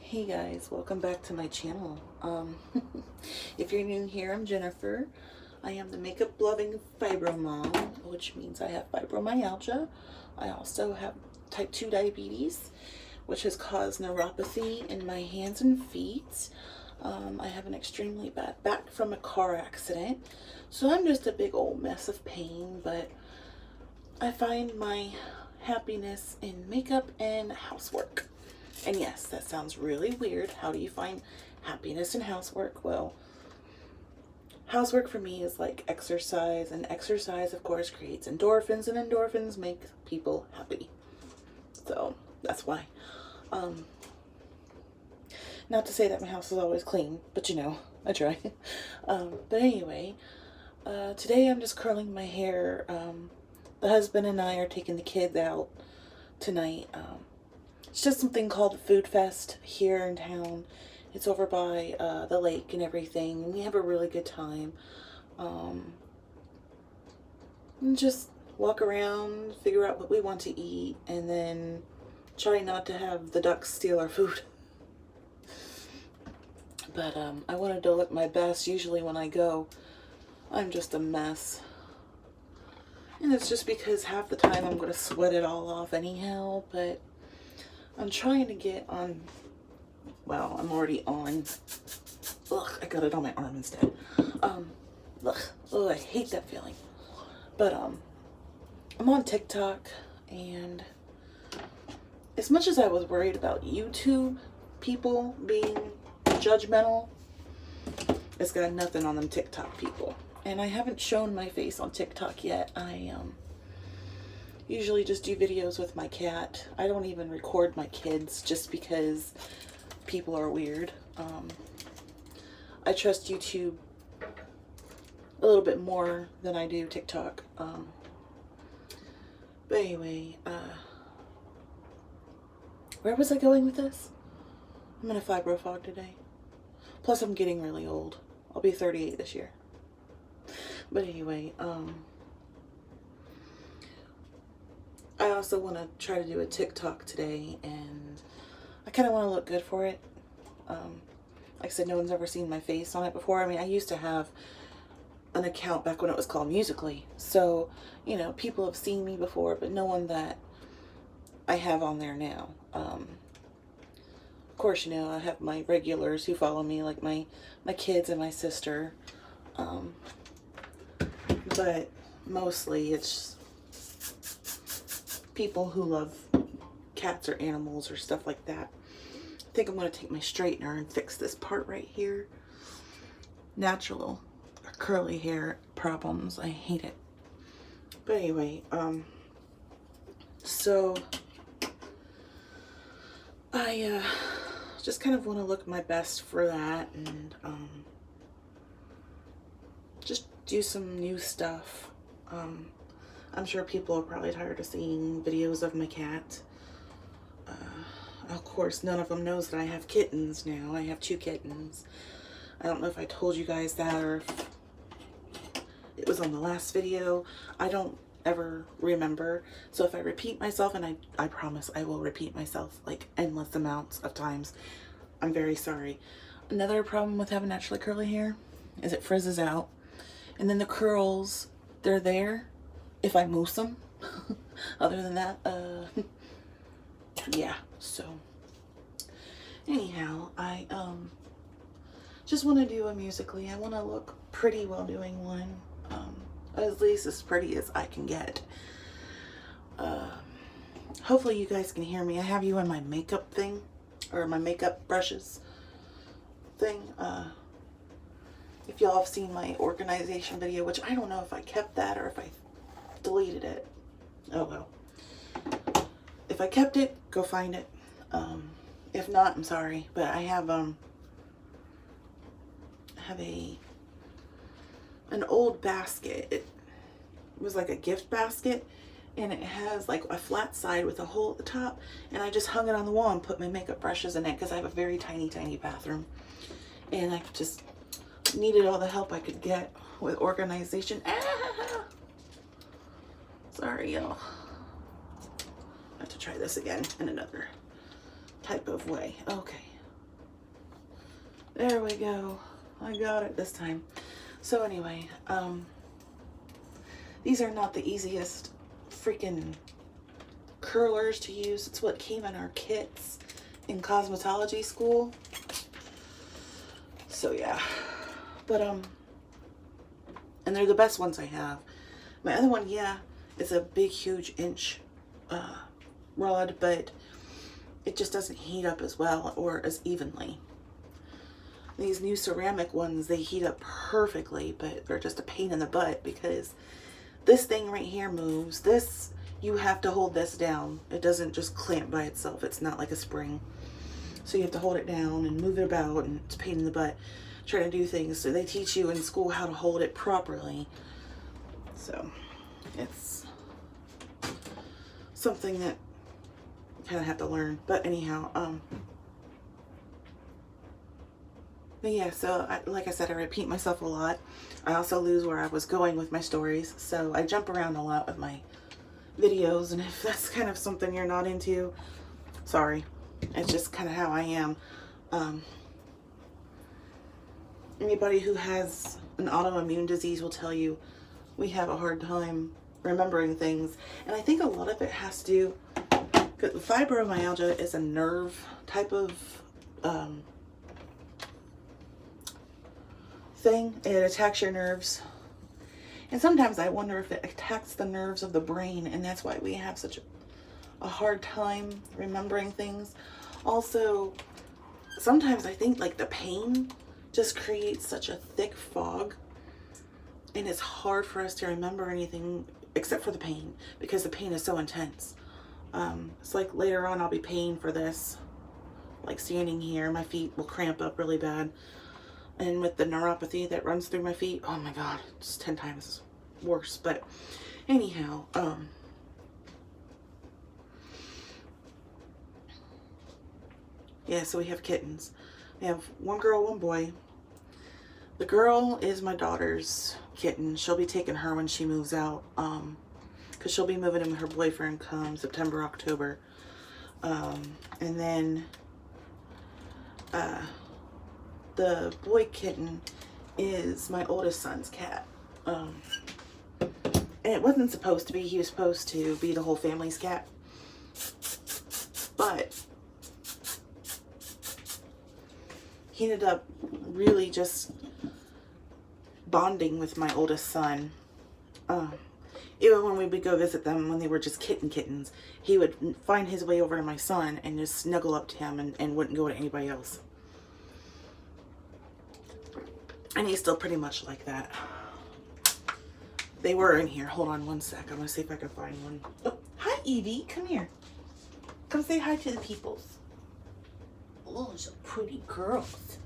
Hey guys, welcome back to my channel. If you're new here, I'm Jennifer. I am the makeup loving fibro mom, which means I have fibromyalgia. I also have type 2 diabetes, which has caused neuropathy in my hands and feet. I have an extremely bad back from a car accident, so I'm just a big old mess of pain, but I find my happiness in makeup and housework. And yes, that sounds really weird. How do you find happiness in housework? Well, housework for me is like exercise, and exercise, of course, creates endorphins, and endorphins make people happy. So that's why. Um, Not to say that my house is always clean, but you know, I try. But anyway, today I'm just curling my hair. The husband and I are taking the kids out tonight. It's just something called Food Fest here in town. It's over by the lake and everything. We have a really good time. And just walk around, figure out what we want to eat, and then try not to have the ducks steal our food. But I wanted to look my best. Usually when I go, I'm just a mess. And it's just because half the time I'm going to sweat it all off anyhow, but I'm trying to get on, well, I'm already on. Ugh, I got it on my arm instead. Ugh, I hate that feeling. But, I'm on TikTok, and as much as I was worried about YouTube people being judgmental, it's got nothing on them TikTok people. And I haven't shown my face on TikTok yet. I, usually just do videos with my cat. I don't even record my kids just because people are weird. I trust YouTube a little bit more than I do TikTok. But anyway, where was I going with this? I'm in a fibro fog today. Plus I'm getting really old. I'll be 38 this year. But anyway, I also want to try to do a TikTok today, and I kind of want to look good for it. Like I said, no one's ever seen my face on it before. I mean, I used to have an account back when it was called Musical.ly. So, you know, people have seen me before, but no one that I have on there now. Of course, you know, I have my regulars who follow me, like my kids and my sister. But mostly it's people who love cats or animals or stuff like that. I think I'm going to take my straightener and fix this part right here. Natural or curly hair problems. I hate it. But anyway, so I just kind of want to look my best for that, and just do some new stuff. I'm sure people are probably tired of seeing videos of my cat. Of course, none of them knows that I have kittens now. I have 2 kittens. I don't know if I told you guys that or if it was on the last video. I don't ever remember. So if I repeat myself, and I promise I will repeat myself like endless amounts of times, I'm very sorry. Another problem with having naturally curly hair is it frizzes out. And then the curls, they're there if I mousse them. Other than that, yeah. So anyhow, I just want to do a Musical.ly. I want to look pretty while doing one. At least as pretty as I can get. Hopefully you guys can hear me. I have you in my makeup thing, or my makeup brushes thing. If y'all have seen my organization video, which I don't know if I kept that or if I deleted it. Oh well. If I kept it, go find it. If not, I'm sorry, but I have an old basket. It was like a gift basket, and it has like a flat side with a hole at the top, and I just hung it on the wall and put my makeup brushes in it because I have a very tiny bathroom, and I just needed all the help I could get with organization. Sorry, y'all. I have to try this again in another type of way. Okay. There we go. I got it this time. So anyway, these are not the easiest freaking curlers to use. It's what came in our kits in cosmetology school. So yeah, but and they're the best ones I have. My other one, yeah, it's a big huge inch rod, but it just doesn't heat up as well or as evenly. These new ceramic ones, they heat up perfectly, but they're just a pain in the butt because this thing right here moves. This, you have to hold this down. It doesn't just clamp by itself. It's not like a spring. So you have to hold it down and move it about, and it's a pain in the butt trying to do things. So they teach you in school how to hold it properly. So it's something that you kind of have to learn. But anyhow, but yeah, so like I said, I repeat myself a lot. I also lose where I was going with my stories. So I jump around a lot with my videos. And if that's kind of something you're not into, sorry. It's just kind of how I am. Anybody who has an autoimmune disease will tell you we have a hard time remembering things. And I think a lot of it has to do, because fibromyalgia is a nerve type of thing. It attacks your nerves. And sometimes I wonder if it attacks the nerves of the brain, and that's why we have such a hard time remembering things. Also, sometimes I think like the pain just creates such a thick fog, and it's hard for us to remember anything except for the pain, because the pain is so intense. It's like later on I'll be paying for this, like standing here, my feet will cramp up really bad. And with the neuropathy that runs through my feet, oh my god, it's 10 times worse. But anyhow, yeah, so we have kittens. We have one girl, one boy. The girl is my daughter's kitten. She'll be taking her when she moves out, because she'll be moving in with her boyfriend come September, October. And then the boy kitten is my oldest son's cat. And it wasn't supposed to be. He was supposed to be the whole family's cat. But he ended up really just bonding with my oldest son. Even when we would go visit them when they were just kittens, he would find his way over to my son and just snuggle up to him and wouldn't go to anybody else. And he's still pretty much like that. They were in here. Hold on one sec. I'm going to see if I can find one. Oh, hi, Evie. Come here. Come say hi to the peoples. Oh, so pretty girls.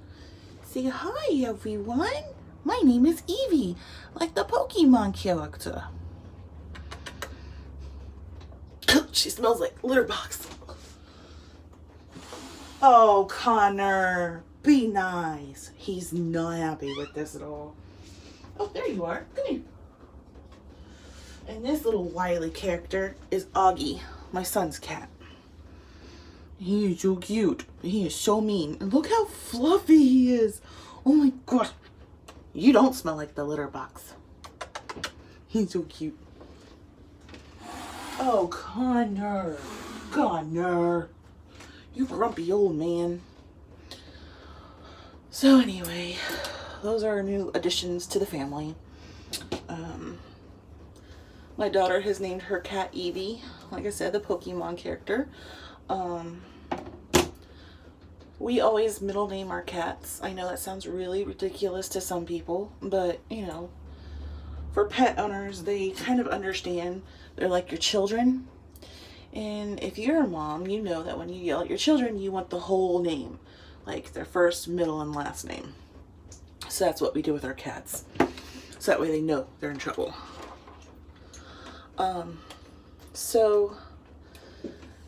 Say hi, everyone. My name is Evie, like the Pokemon character. She smells like litter box. Oh, Connor. Be nice. He's not happy with this at all. Oh, there you are. Come here. And this little wily character is Augie, my son's cat. He is so cute. He is so mean. And look how fluffy he is. Oh my gosh. You don't smell like the litter box. He's so cute. Oh, Connor. Connor. You grumpy old man. So anyway, those are new additions to the family. My daughter has named her cat Eevee, like I said, the Pokemon character. We always middle name our cats. I know that sounds really ridiculous to some people, but you know, for pet owners, they kind of understand. They're like your children. And if you're a mom, you know that when you yell at your children, you want the whole name. Like their first, middle, and last name. So that's what we do with our cats. So that way they know they're in trouble. So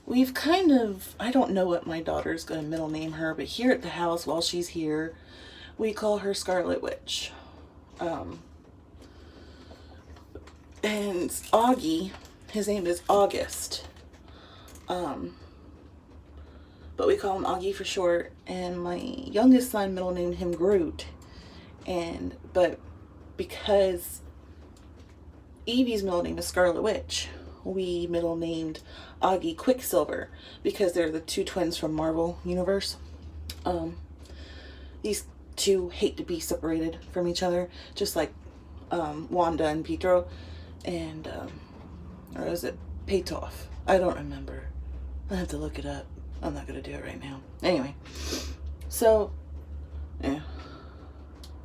we've kind of, I don't know what my daughter's going to middle name her, but here at the house while she's here, we call her Scarlet Witch. And Augie, his name is August. But but we call him Augie for short. And my youngest son middle named him Groot. But because Evie's middle name is Scarlet Witch, we middle named Augie Quicksilver, because they're the two twins from Marvel Universe. These two hate to be separated from each other, just like Wanda and Pietro, and or is it Patoff? I don't remember. I have to look it up. I'm not gonna do it right now. Anyway, so yeah,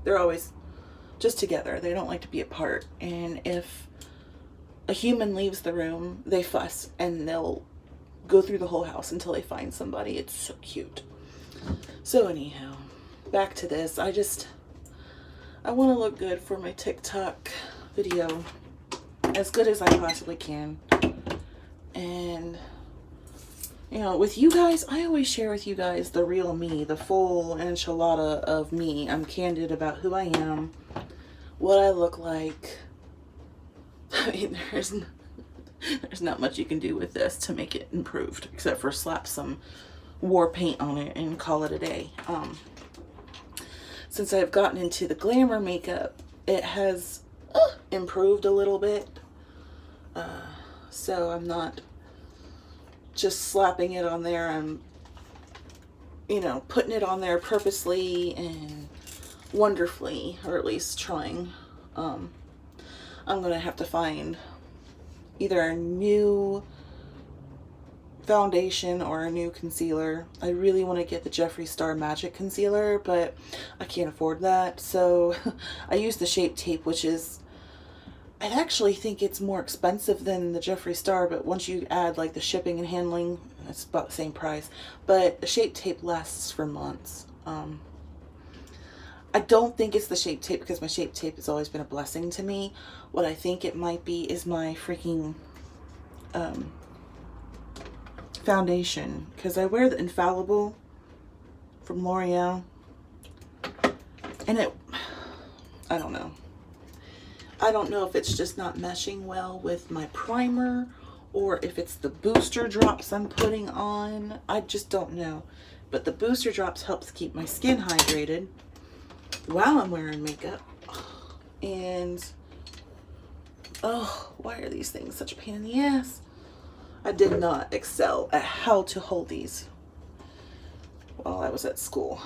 they're always just together. They don't like to be apart. And if a human leaves the room, they fuss and they'll go through the whole house until they find somebody. It's so cute. So anyhow, back to this. I want to look good for my TikTok video, as good as I possibly can. And you know, with you guys, I always share with you guys the real me, the full enchilada of me. I'm candid about who I am, what I look like. I mean, there's not much you can do with this to make it improved, except for slap some war paint on it and call it a day. Since I've gotten into the glamour makeup, it has improved a little bit. So I'm not just slapping it on there. I'm, you know, putting it on there purposely and wonderfully, or at least trying. I'm gonna have to find either a new foundation or a new concealer. I really want to get the Jeffree Star Magic Concealer, but I can't afford that. So I use the Shape Tape, which is, I actually think it's more expensive than the Jeffree Star, but once you add like the shipping and handling, it's about the same price. But the Shape Tape lasts for months. I don't think it's the Shape Tape, because my Shape Tape has always been a blessing to me. What I think it might be is my freaking foundation, because I wear the Infallible from L'Oreal, and I don't know. I don't know if it's just not meshing well with my primer, or if it's the booster drops I'm putting on. I just don't know. But the booster drops helps keep my skin hydrated while I'm wearing makeup. And oh, why are these things such a pain in the ass? I did not excel at how to hold these while I was at school.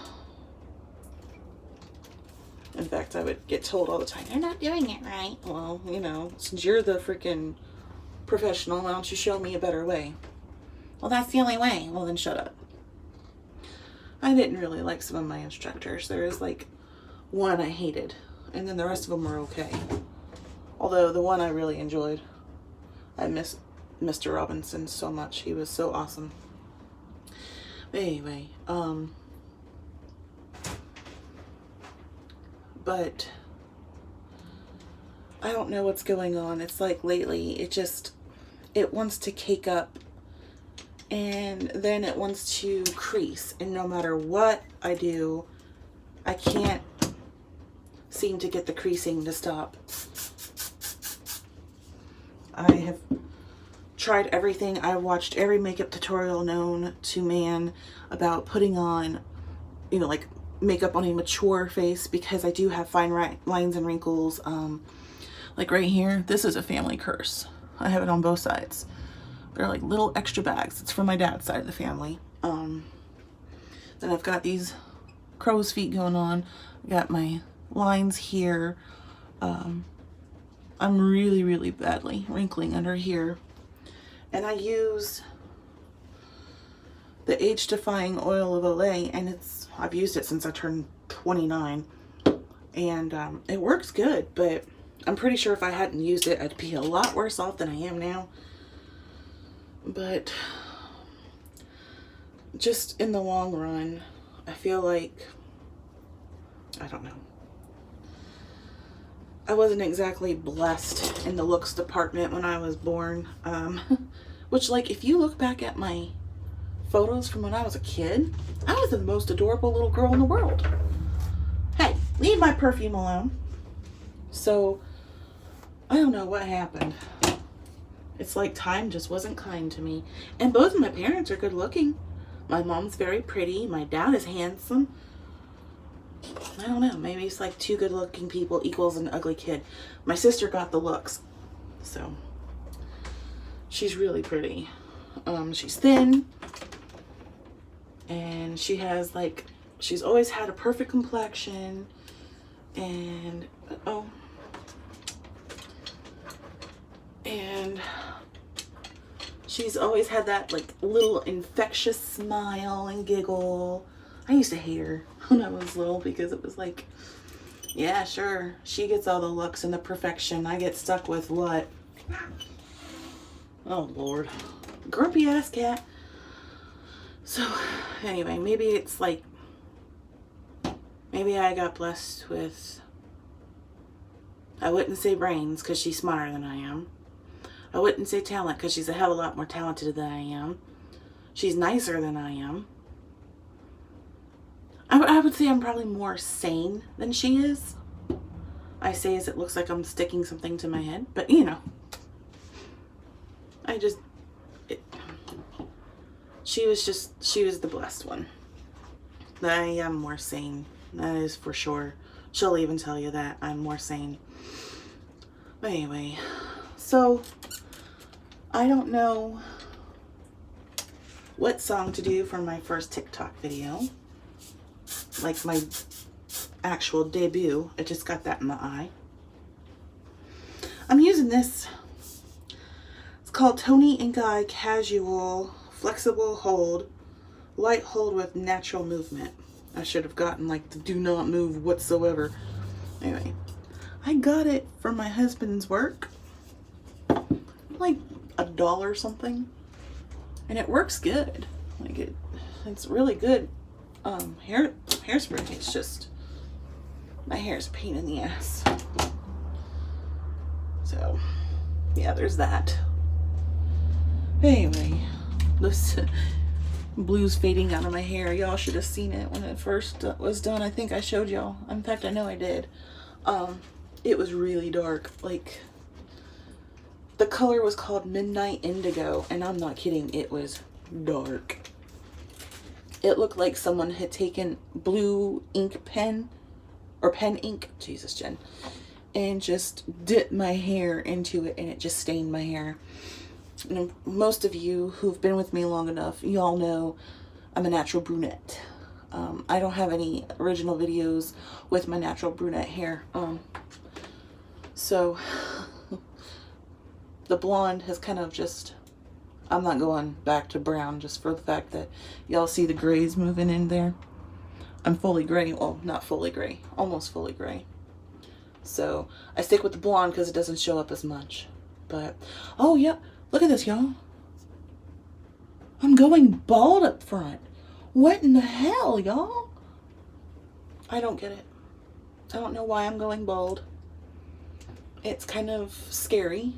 In fact, I would get told all the time, "You're not doing it right." Well, you know, since you're the freaking professional, why don't you show me a better way? Well, that's the only way. Well, then shut up. I didn't really like some of my instructors. There is like one I hated, and then the rest of them were okay. Although the one I really enjoyed, I miss Mr. Robinson so much. He was so awesome. But anyway, but I don't know what's going on. It's like lately, it wants to cake up, and then it wants to crease. And no matter what I do, I can't seem to get the creasing to stop. I have tried everything. I watched every makeup tutorial known to man about putting on, you know, like makeup on a mature face, because I do have fine lines and wrinkles. Like right here, this is a family curse. I have it on both sides. They're like little extra bags. It's from my dad's side of the family. Then I've got these crow's feet going on. I got my lines here. I'm really, really badly wrinkling under here. And I use the Age Defying Oil of Olay, and I've used it since I turned 29. And it works good, but I'm pretty sure if I hadn't used it, I'd be a lot worse off than I am now. But just in the long run, I feel like, I don't know, I wasn't exactly blessed in the looks department when I was born. Which, like, if you look back at my photos from when I was a kid, I was the most adorable little girl in the world. Hey, leave my perfume alone. So, I don't know what happened. It's like time just wasn't kind to me. And both of my parents are good looking. My mom's very pretty. My dad is handsome. I don't know. Maybe it's like 2 good looking people equals an ugly kid. My sister got the looks. So she's really pretty. She's thin. And she has like, she's always had a perfect complexion. And, and she's always had that like little infectious smile and giggle. I used to hate her when I was little because it was like, yeah, sure, she gets all the looks and the perfection. I get stuck with what? Oh, Lord. Grumpy ass cat. So, anyway, maybe it's like, maybe I got blessed with, I wouldn't say brains because she's smarter than I am. I wouldn't say talent because she's a hell of a lot more talented than I am. She's nicer than I am. I would say I'm probably more sane than she is. I say as it looks like I'm sticking something to my head, but you know. She was the blessed one. I am more sane. That is for sure. She'll even tell you that I'm more sane. But anyway, so I don't know what song to do for my first TikTok video. Like my actual debut. I just got that in my eye. I'm using this. It's called Toni & Guy Casual Flexible Hold. Light hold with natural movement. I should have gotten like the do not move whatsoever. Anyway, I got it from my husband's work. Like $1 something. And it works good. Like it's really good. Hairspray. It's just, my hair is a pain in the ass. So, yeah, there's that. Anyway, this blue's fading out of my hair. Y'all should have seen it when it first was done. I think I showed y'all. In fact, I know I did. It was really dark. Like, the color was called Midnight Indigo, and I'm not kidding. It was dark. It looked like someone had taken blue ink pen, or pen ink, Jesus, Jen, and just dipped my hair into it, and it just stained my hair. And most of you who've been with me long enough, y'all know I'm a natural brunette. I don't have any original videos with my natural brunette hair. So the blonde has kind of just, I'm not going back to brown just for the fact that y'all see the grays moving in there. I'm fully gray. Well, not fully gray. Almost fully gray. So I stick with the blonde because it doesn't show up as much. But, oh yeah, look at this, y'all. I'm going bald up front. What in the hell, y'all? I don't get it. I don't know why I'm going bald. It's kind of scary.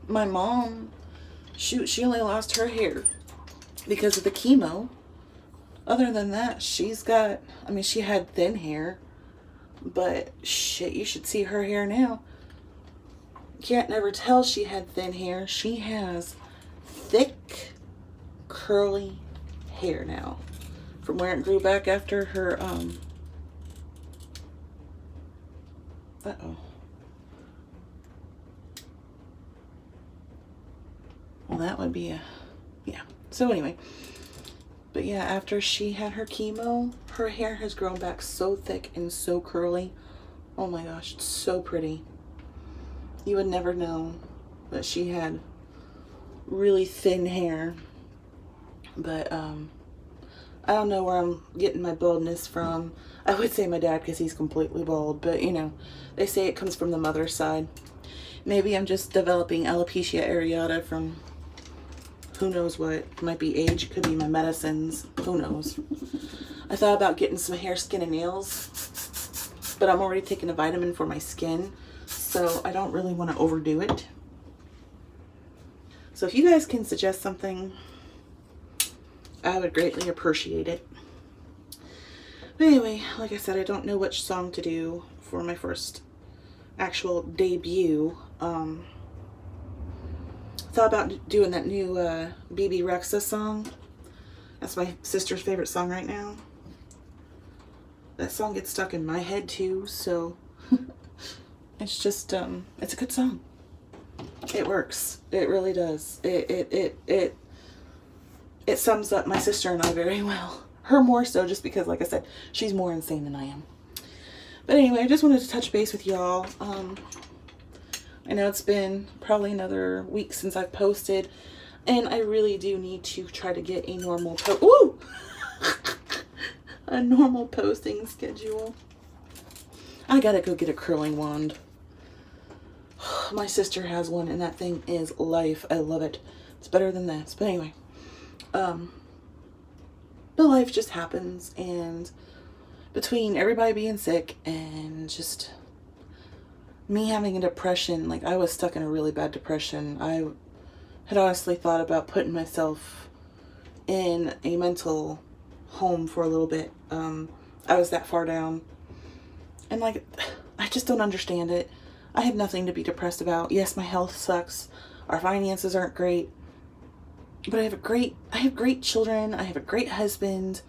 My mom, shoot, she only lost her hair because of the chemo. Other than that, she's got, I mean, she had thin hair, but shit, you should see her hair now. Can't never tell she had thin hair. She has thick, curly hair now from where it grew back after her, uh-oh. Well, that would be a, yeah. So anyway, but yeah, after she had her chemo, her hair has grown back so thick and so curly. Oh my gosh, it's so pretty. You would never know that she had really thin hair. But I don't know where I'm getting my baldness from. I would say my dad because he's completely bald, but you know, they say it comes from the mother's side. Maybe I'm just developing alopecia areata from who knows what. It might be age, it could be my medicines, who knows. I thought about getting some hair, skin, and nails, but I'm already taking a vitamin for my skin, so I don't really want to overdo it. So if you guys can suggest something, I would greatly appreciate it. But anyway, like I said, I don't know which song to do for my first actual debut. thought about doing that new BB Rexa song. That's my sister's favorite song right now. That song gets stuck in my head too, so it's just it's a good song. It works. It really does. It sums up my sister and I very well. Her more so, just because, like I said, she's more insane than I am. But anyway, I just wanted to touch base with y'all. I know it's been probably another week since I've posted, and I really do need to try to get a normal a normal posting schedule. I gotta go get a curling wand. My sister has one, and that thing is life. I love it. It's better than this. But anyway, but life just happens, and between everybody being sick and just me having a depression, like I was stuck in a really bad depression. I had honestly thought about putting myself in a mental home for a little bit. I was that far down, and like, I just don't understand it. I have nothing to be depressed about. Yes, my health sucks. Our finances aren't great, but I have great children. I have a great husband.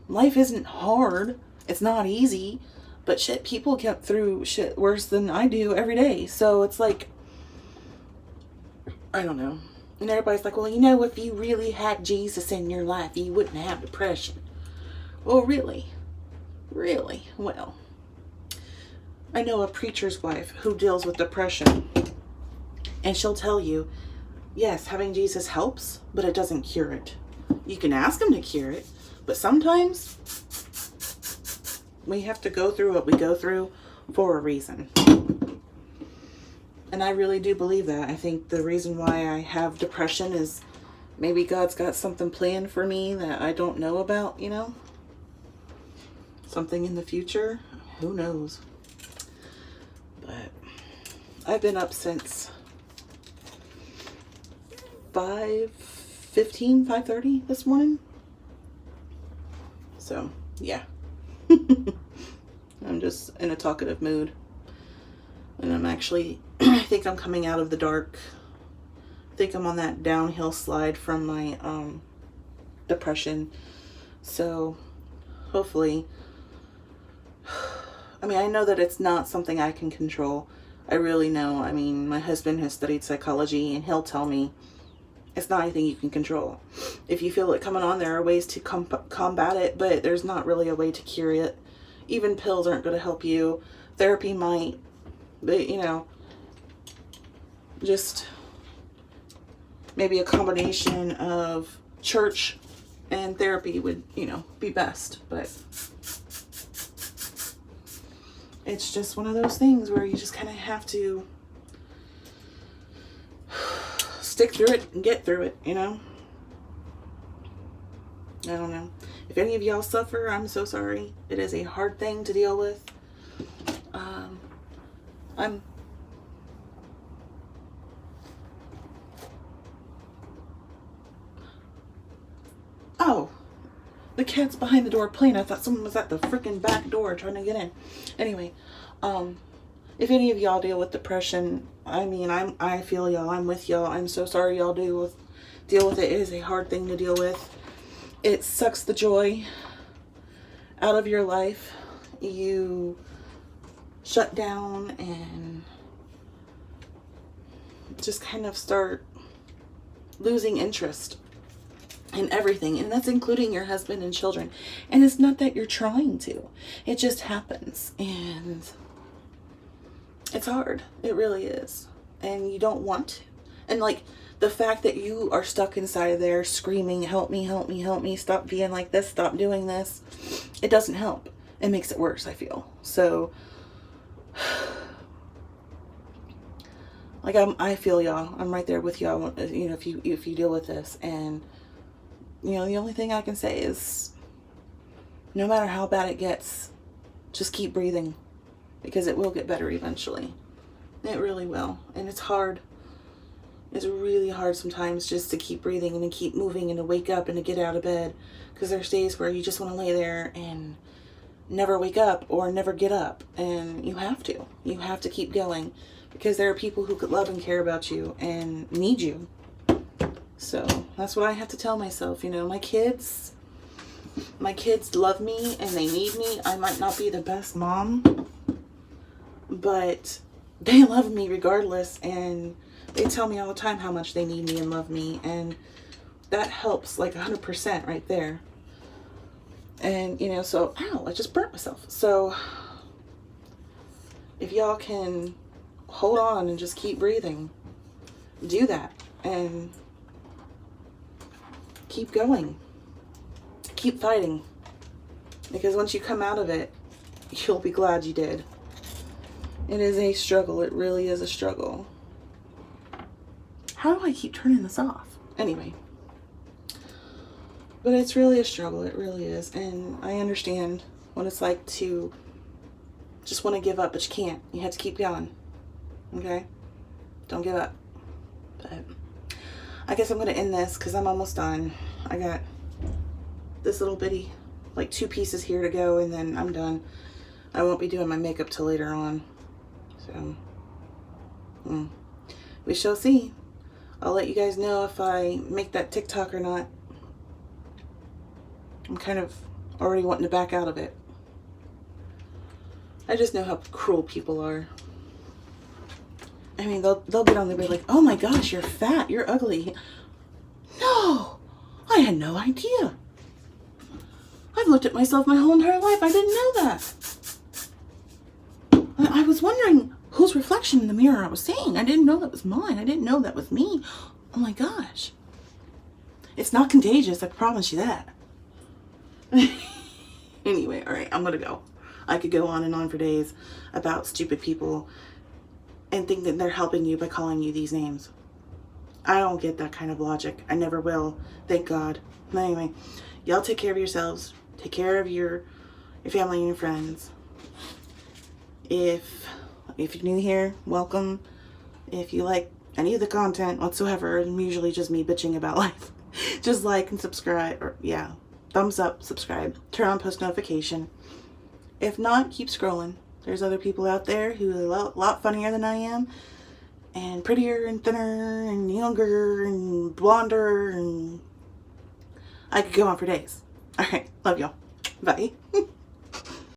Life isn't hard. It's not easy, but shit, people get through shit worse than I do every day. So it's like, I don't know. And everybody's like, well, you know, if you really had Jesus in your life, you wouldn't have depression. Well, really? Really? Well, I know a preacher's wife who deals with depression, and she'll tell you, yes, having Jesus helps, but it doesn't cure it. You can ask him to cure it, but sometimes we have to go through what we go through for a reason. And I really do believe that. I think the reason why I have depression is maybe God's got something planned for me that I don't know about, you know? Something in the future. Who knows? But I've been up since 5:30 this morning. So, yeah. I'm just in a talkative mood. And I'm actually, I think I'm coming out of the dark. I think I'm on that downhill slide from my depression. So, hopefully, I mean, I know that it's not something I can control. I really know. I mean, my husband has studied psychology, and he'll tell me it's not anything you can control. If you feel it coming on, there are ways to combat it, but there's not really a way to cure it. Even pills aren't going to help you. Therapy might, but, you know, just maybe a combination of church and therapy would, you know, be best. But it's just one of those things where you just kind of have to stick through it and get through it, you know? I don't know. If any of y'all suffer, I'm so sorry. It is a hard thing to deal with. Oh, the cat's behind the door playing. I thought someone was at the freaking back door trying to get in. Anyway, if any of y'all deal with depression, I mean, I feel y'all. I'm with y'all. I'm so sorry y'all deal with it. It is a hard thing to deal with. It sucks the joy out of your life. You shut down and just kind of start losing interest in everything, and that's including your husband and children. And it's not that you're trying to, it just happens, and it's hard. It really is. And you don't want to. And like, the fact that you are stuck inside of there screaming, help me, help me, help me, stop being like this, stop doing this, it doesn't help. It makes it worse, I feel. So, like, I feel y'all. I'm right there with y'all, you know, if you deal with this. And, you know, the only thing I can say is, no matter how bad it gets, just keep breathing, because it will get better eventually. It really will. And it's hard. It's really hard sometimes just to keep breathing and to keep moving and to wake up and to get out of bed, because there's days where you just want to lay there and never wake up or never get up, and you have to keep going. because there are people who could love and care about you and need you. So that's what I have to tell myself. You know, my kids love me and they need me. I might not be the best mom, but they love me regardless, and they tell me all the time how much they need me and love me, and that helps like 100% right there. And, you know, so, ow, I just burnt myself. So if y'all can hold on and just keep breathing, do that and keep going. Keep fighting. Because once you come out of it, you'll be glad you did. It is a struggle. It really is a struggle. How do I keep turning this off? Anyway. But it's really a struggle. It really is. And I understand what it's like to just want to give up, but you can't. You have to keep going. Okay? Don't give up. But I guess I'm going to end this because I'm almost done. I got this little bitty, like 2 pieces here to go, and then I'm done. I won't be doing my makeup till later on. So, we shall see. I'll let you guys know if I make that TikTok or not. I'm kind of already wanting to back out of it. I just know how cruel people are. I mean, they'll get on there and be like, oh my gosh, you're fat, you're ugly. No, I had no idea. I've looked at myself my whole entire life. I didn't know that. I was wondering whose reflection in the mirror I was seeing. I didn't know that was mine. I didn't know that was me. Oh my gosh. It's not contagious, I promise you that. Anyway, all right, I'm gonna go. I could go on and on for days about stupid people and think that they're helping you by calling you these names. I don't get that kind of logic. I never will. Thank God. But anyway, y'all take care of yourselves. Take care of your family and your friends. If you're new here, welcome. If you like any of the content whatsoever, I'm usually just me bitching about life. Just like and subscribe, or yeah, thumbs up, subscribe, turn on post notification. If not, keep scrolling. There's other people out there who are a lot funnier than I am, and prettier and thinner and younger and blonder, and I could go on for days. All right, love y'all. Bye.